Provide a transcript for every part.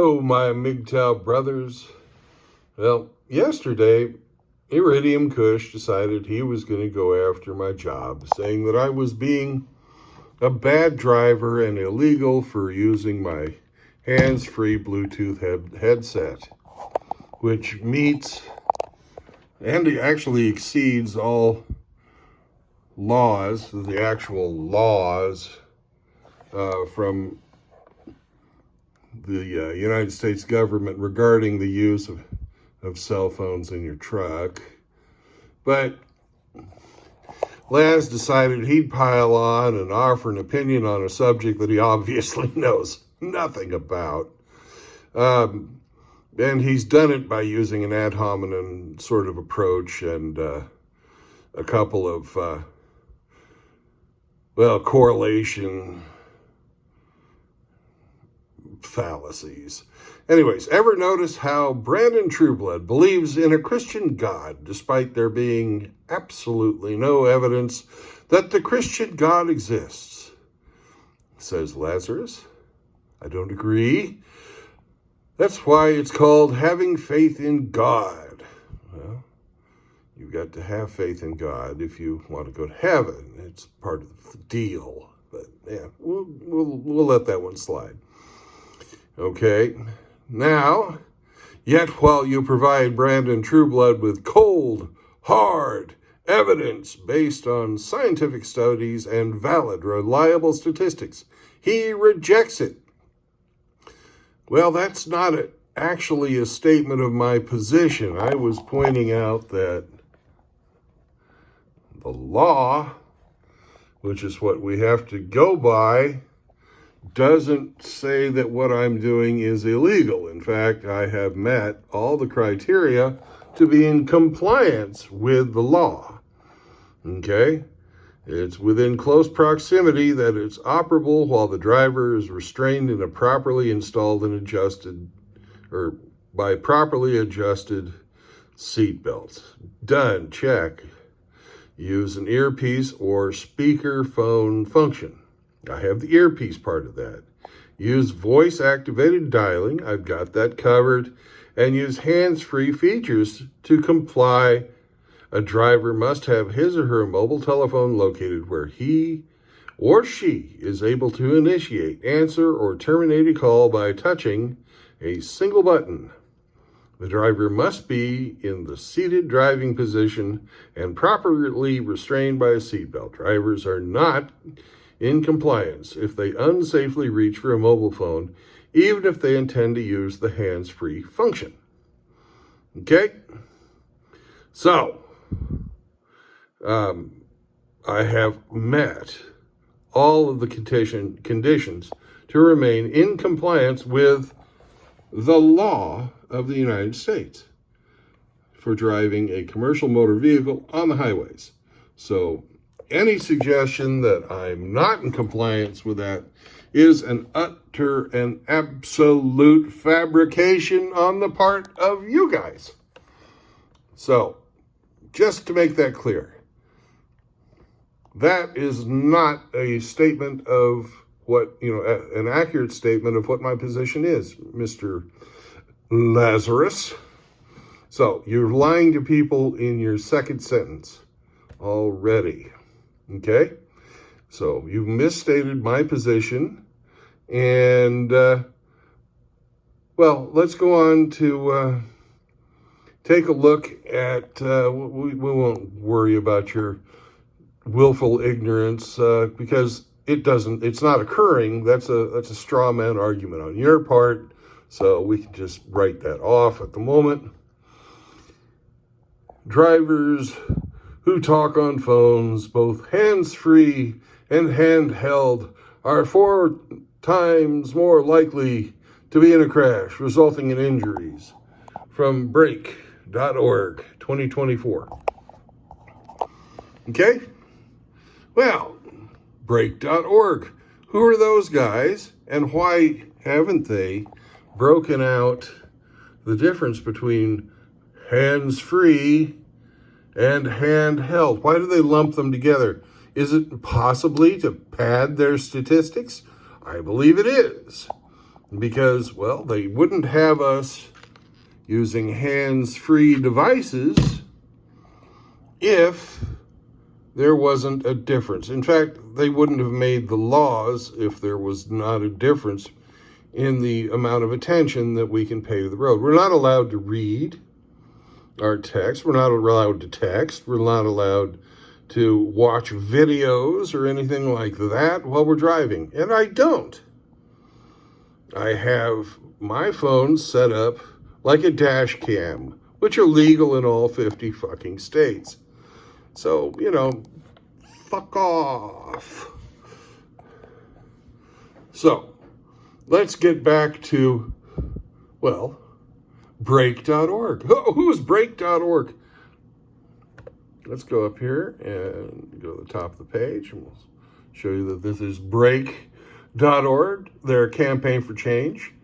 Hello, my MGTOW brothers. Well, yesterday, Iridium Kush decided he was going to go after my job, saying that I was being a bad driver and illegal for using my hands-free Bluetooth headset, which meets and actually exceeds all laws, the actual laws from the United States government regarding the use of cell phones in your truck. But Laz decided he'd pile on and offer an opinion on a subject that he obviously knows nothing about. And he's done it by using an ad hominem sort of approach and a couple of, correlation fallacies. Anyways, ever notice how Brandon Trueblood believes in a Christian God, despite there being absolutely no evidence that the Christian God exists? Says Lazarus. I don't agree. That's why it's called having faith in God. Well, you've got to have faith in God if you want to go to heaven. It's part of the deal. But yeah, we'll let that one slide. Okay, now, yet while you provide Brandon Trueblood with cold, hard evidence based on scientific studies and valid, reliable statistics, he rejects it. Well, that's not actually a statement of my position. I was pointing out that the law, which is what we have to go by, doesn't say that what I'm doing is illegal. In fact, I have met all the criteria to be in compliance with the law. Okay? It's within close proximity that it's operable while the driver is restrained in a properly installed and adjusted, or by properly adjusted seat belts. Done. Check. Use an earpiece or speaker phone function. I have the earpiece part of that. Use voice-activated dialing. I've got that covered. And use hands-free features to comply. A driver must have his or her mobile telephone located where he or she is able to initiate, answer, or terminate a call by touching a single button. The driver must be in the seated driving position and properly restrained by a seatbelt. Drivers are not in compliance if they unsafely reach for a mobile phone, even if they intend to use the hands-free function. Okay? So, I have met all of the conditions to remain in compliance with the law of the United States for driving a commercial motor vehicle on the highways. So, any suggestion that I'm not in compliance with that is an utter and absolute fabrication on the part of you guys. So, just to make that clear, that is not a statement of what, an accurate statement of what my position is, Mr. Lazarus. So, you're lying to people in your second sentence already. Okay, so you've misstated my position, and, let's go on to take a look at, we won't worry about your willful ignorance, because it's not occurring. That's a straw man argument on your part, so we can just write that off at the moment. Drivers who talk on phones, both hands-free and handheld, are 4 times more likely to be in a crash, resulting in injuries. From Break.org, 2024. Okay? Well, Break.org. Who are those guys, and why haven't they broken out the difference between hands-free and handheld? Why do they lump them together? Is it possibly to pad their statistics? I believe it is. because, well, they wouldn't have us using hands-free devices if there wasn't a difference. In fact, they wouldn't have made the laws if there was not a difference in the amount of attention that we can pay to the road. We're not allowed to read our text. We're not allowed to text. We're not allowed to watch videos or anything like that while we're driving. And I don't. I have my phone set up like a dash cam, which are legal in all 50 fucking states. So, fuck off. So, let's get back to, well, break.org. Who is break.org? Let's go up here and go to the top of the page, and we'll show you that this is break.org. They're a campaign for change.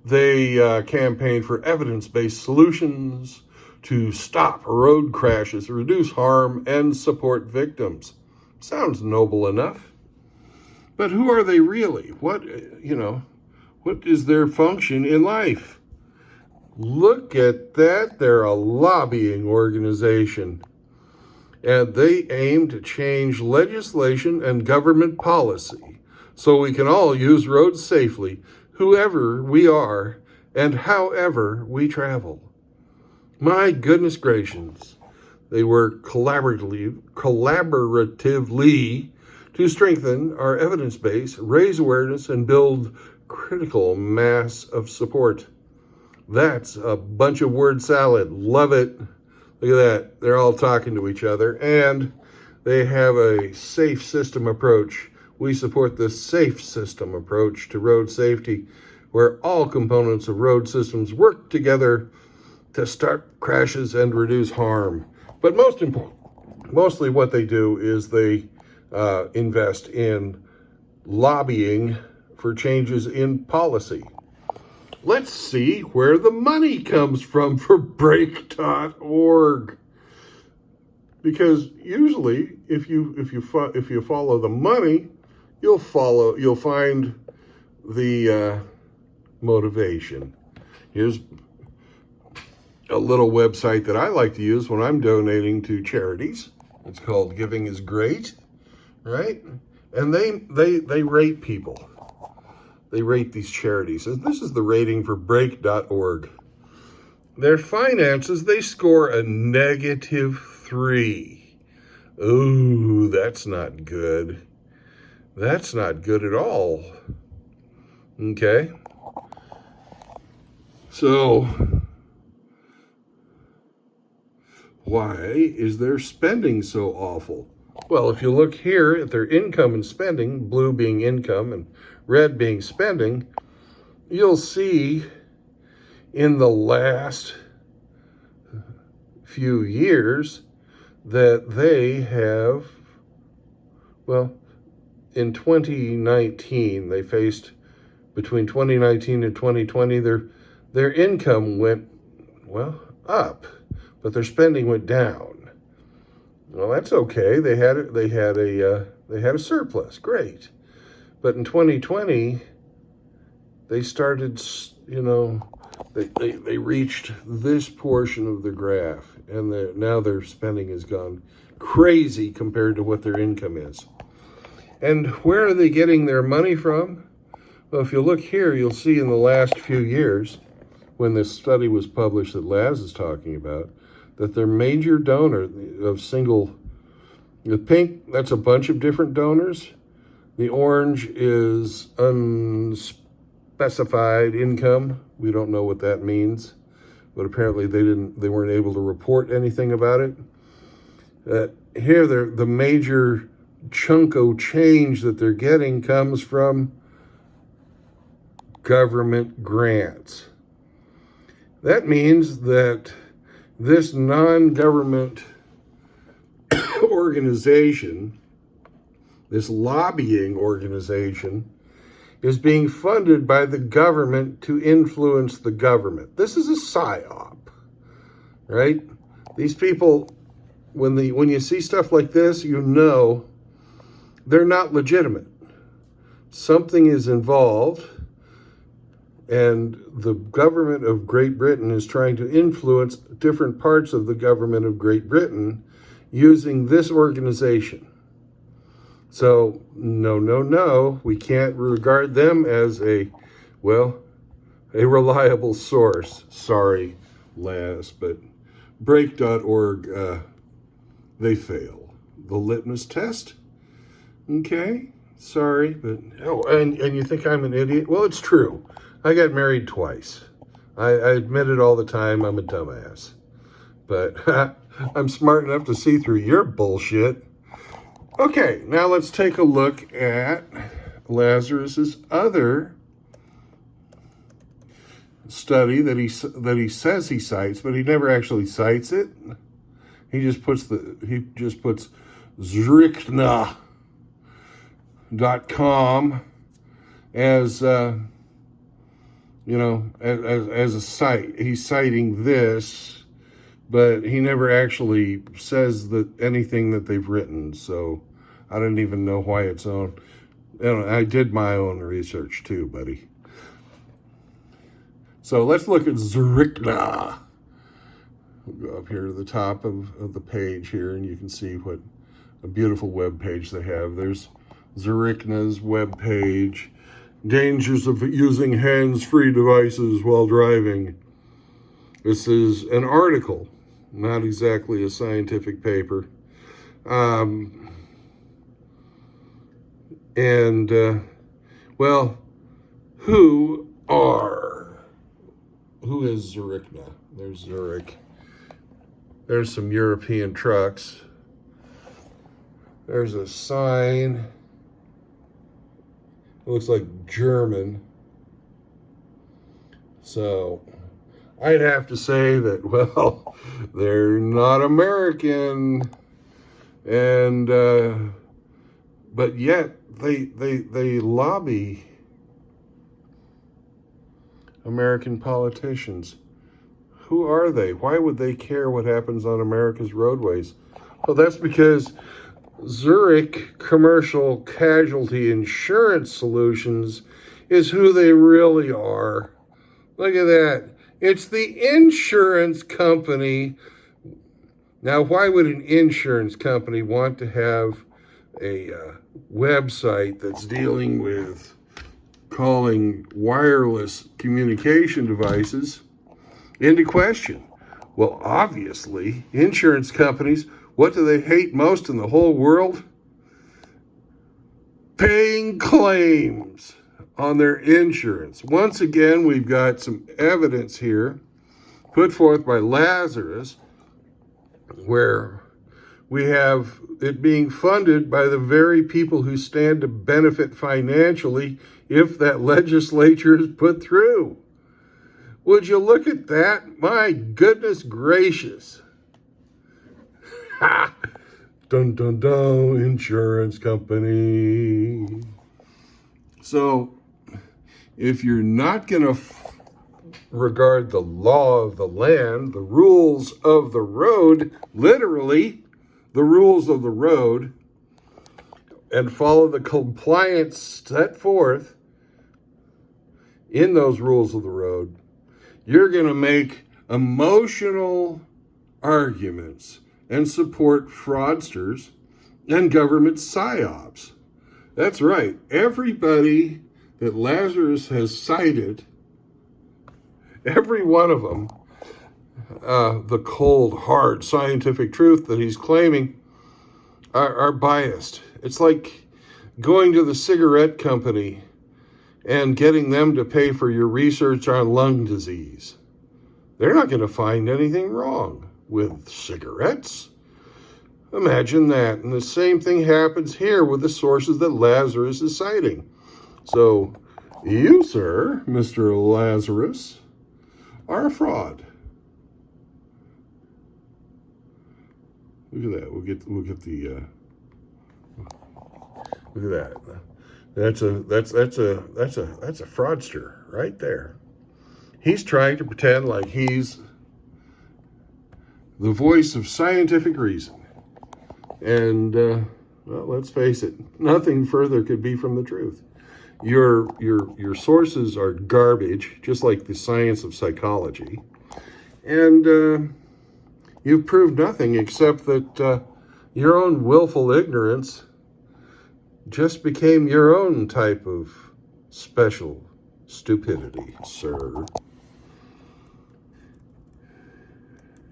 They campaign for evidence-based solutions to stop road crashes, reduce harm, and support victims. Sounds noble enough. But who are they really? What is their function in life? Look at that. They're a lobbying organization. And they aim to change legislation and government policy so we can all use roads safely, whoever we are and however we travel. My goodness gracious. They work collaboratively to strengthen our evidence base, raise awareness, and build critical mass of support. That's a bunch of word salad. Love it. Look at that. They're all talking to each other, and they have a safe system approach. We support the safe system approach to road safety, where all components of road systems work together to start crashes and reduce harm. But mostly what they do is they invest in lobbying for changes in policy. Let's see where the money comes from for break.org. Because usually, if you follow the money, you'll find the motivation. Here's a little website that I like to use when I'm donating to charities. It's called Giving is Great, right? And they rate people. They rate these charities. And this is the rating for break.org. Their finances, they score a -3. Ooh, that's not good. That's not good at all. Okay. So, why is their spending so awful? Well, if you look here at their income and spending, blue being income and red being spending, you'll see in the last few years that they have, well, in 2019, they faced, between 2019 and 2020, their income went, well, up, but their spending went down. Well, that's okay. They had a surplus. Great. But in 2020, they started, they reached this portion of the graph, and now their spending has gone crazy compared to what their income is. And where are they getting their money from? Well, if you look here, you'll see in the last few years, when this study was published that Laz is talking about, that their major donor of the pink, that's a bunch of different donors. The orange is unspecified income. We don't know what that means, but apparently they weren't able to report anything about it. Here, the major chunk of change that they're getting comes from government grants. That means that this non-government organization, this lobbying organization, is being funded by the government to influence the government. This is a psyop, right? These people, when you see stuff like this, you know they're not legitimate. Something is involved, And the government of Great Britain is trying to influence different parts of the government of Great Britain using this organization. So, no, we can't regard them as a reliable source. Sorry, Laz, but Break.org, they fail the litmus test. Okay, sorry, but, and you think I'm an idiot? Well, it's true. I got married twice. I admit it all the time. I'm a dumbass. But I'm smart enough to see through your bullshit. Okay, now let's take a look at Lazarus's other study that he says he cites, but he never actually cites it. He just puts Zwickna.com as as a site. He's citing this, but he never actually says that anything that they've written. So I don't even know why it's on. I did my own research too, buddy. So let's look at Zwickna. We'll go up here to the top of the page here, and you can see what a beautiful web page they have. There's Zwickna's web page. Dangers of using hands-free devices while driving. This is an article, not exactly a scientific paper. Who is Zwickna? There's Zurich. There's some European trucks. There's a sign. It looks like German. So I'd have to say that, well, they're not American. And, but yet they lobby American politicians. Who are they? Why would they care what happens on America's roadways? Well, that's because Zurich Commercial Casualty Insurance Solutions is who they really are. Look at that. It's the insurance company. Now, why would an insurance company want to have a website that's dealing with calling wireless communication devices into question? Well, obviously, insurance companies, what do they hate most in the whole world? Paying claims on their insurance. Once again, we've got some evidence here put forth by Lazarus where we have it being funded by the very people who stand to benefit financially if that legislature is put through. Would you look at that? My goodness gracious. Ha! Dun, dun, dun, insurance company. So, if you're not going to regard the law of the land, the rules of the road, literally, the rules of the road, and follow the compliance set forth in those rules of the road, you're going to make emotional arguments and support fraudsters and government psyops. That's right. Everybody that Lazarus has cited, every one of them, the cold, hard scientific truth that he's claiming are biased. It's like going to the cigarette company and getting them to pay for your research on lung disease. They're not going to find anything wrong with cigarettes. Imagine that. And the same thing happens here with the sources that Lazarus is citing. So you, sir, Mr. Lazarus, are a fraud. Look at that. We'll get the look at that. That's a fraudster right there. He's trying to pretend like he's the voice of scientific reason. And well, let's face it, nothing further could be from the truth. Your sources are garbage, just like the science of psychology. And you've proved nothing except that your own willful ignorance just became your own type of special stupidity, sir.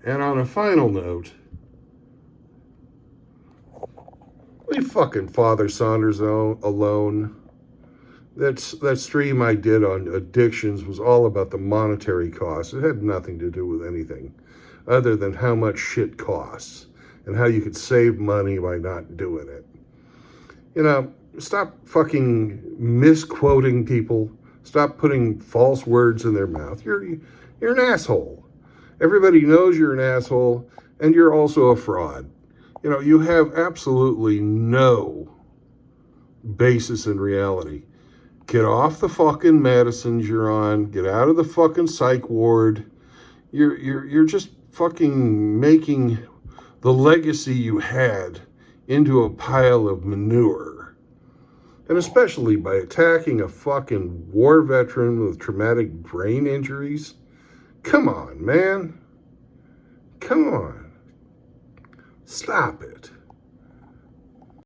And on a final note, leave fucking Father Saunders alone. That stream I did on addictions was all about the monetary costs. It had nothing to do with anything other than how much shit costs and how you could save money by not doing it. You know, stop fucking misquoting people. Stop putting false words in their mouth. You're an asshole. Everybody knows you're an asshole, and you're also a fraud. You know, you have absolutely no basis in reality. Get off the fucking medicines you're on. Get out of the fucking psych ward. You're just fucking making the legacy you had into a pile of manure. And especially by attacking a fucking war veteran with traumatic brain injuries. Come on, man. Come on. Stop it.